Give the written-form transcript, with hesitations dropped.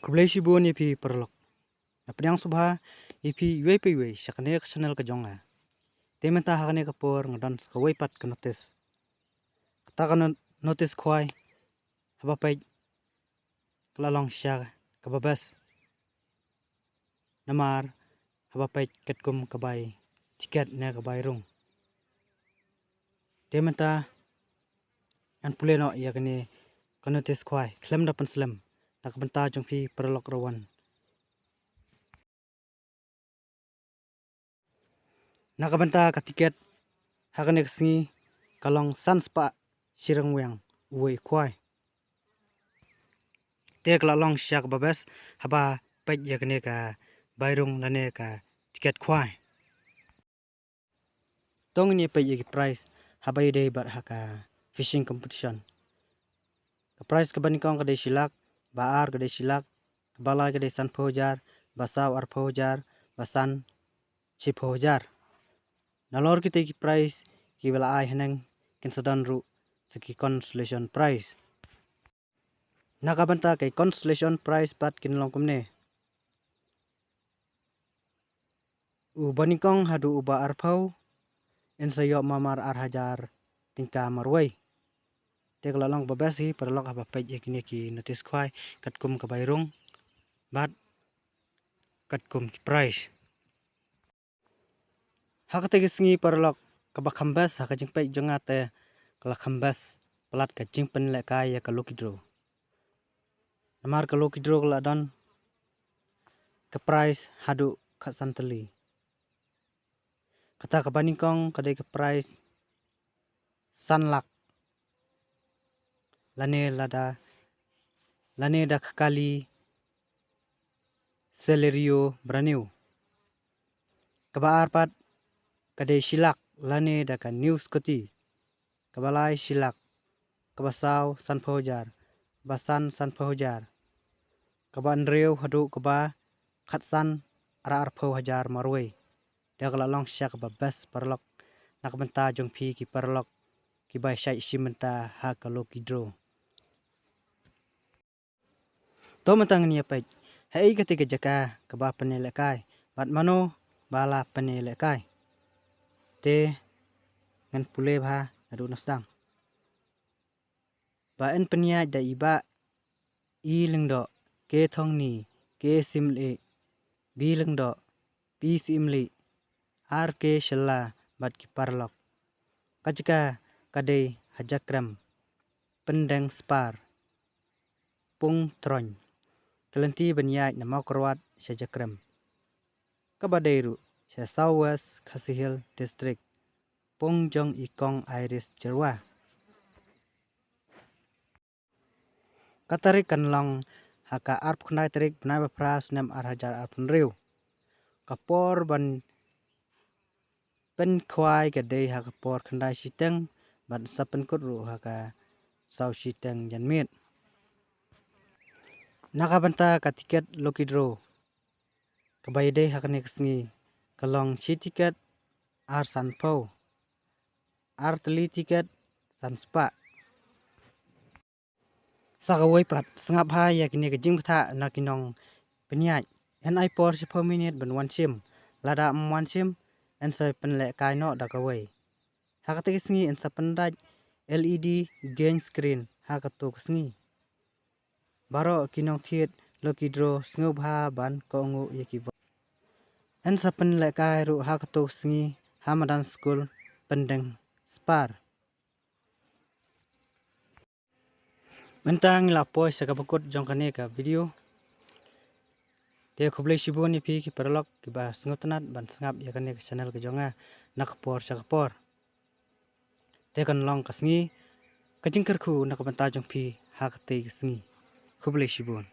Kublai shibun ipi perlok. Napriang subha ipi iwe syakane ke channel ke jonga. Tementa hakane kapor ngadon skawai pat ke notis. Kata kan notis kwai haba pai kelalong syak kababas. Namar haba pai ketkum kabai tiket ne kabai rung. Tementa an pule no yakane ke notis kwai klem dapan slem. Nak benta jongpi perlok rawan. Nakabenta ka tiket hakane kesengi kalong sanspa sirang weng uwe kwai. Te kelalong syak babas haba pai yakane ka bayrung lane ka tiket kwai. Tong ni pai yaki price haba ide bar haka fishing competition. Ka price ka banikong kadai silak, baar kadai silak, balai kadai san pojar, basaw ar pojar, basan si pojar. Nalor kita ki price ki bala ai heneng kinsadan ru seki consolation prize. Nakabanta kay consolation prize pat kinlong kumne. Banikong hadu uba arpau ensayo mamar arhajar tingka marway. Tek lalong babasi perlok haba page yakini ki notis kwai katkum kabayrung bat katkum ki price. Hakate kesengi perlok kabakambas hakajing pai jongate kalakambas pelat kajing penlekai ya kalukidro. Namar kalukidro kaladon ke price hadu kasanteli. Kata kabanikong kadai ke price sanlak lane da kali selerio braniu. Kabaar pat kadai silak lane da ka news koti. Kabalai silak kabasaw san pojar basan san pojar. Kaban reu hadu kaba khatsan ar po hajar marway. Dia kalalong syak babas perlok nakbenta jongpi ki perlok ki bai syai simenta ha kalukidro. To mentang ni apa? Hei ketika jaka keba penelekai, bat mano bala penelekai. Te ngan pule bah adu nasdang. Ba en penia da iba I lengdo ke thong ni ke simle bi lengdo pi simle ar ke shalla bat ki parlok. Kajika kadai hajakram pendeng spar pung tron. Kelenti banyai nama korwat syajakram. Kabadairu sya Sawas Kasihil District pung jong ikong Iris Jerwa. Katarik kanlong haka arp khnai tarik benai bapras nem arhajar arpun riu. Kapor ban pen kwai kadai haka por khandai siteng ban sapen kutru haka saw siteng janmit. Nakabanta ka tiket lokidro. Kabayade hakane kesengi kalong si tiket ar sanpo. Ar teli tiket sanspa. Sakawai pat sengap ha yakini kejing kata nakinong penyaj. En ai por 10 minit ban wan sim. Lada wan sim en sa penlek kai no da kawai. Hakate kesengi en sa pendaj LED gain screen hakato kesengi. Baro kinong thiet lokidro sengub ha ban kongu yakiba. En sa penlek kai ru hakato kesengi Hamadan School pendeng spar. Mentang lapoy sa kapakot jong kane ka video. Dia kublai shibun ipi ki perlok ki ba sengap tenat ban sengap ya kane ka channel ke jonga nakapor sa kapor. Dia kan long kasengi kajing kerku nakabenta jong pi hakate kesengi kublai shibun.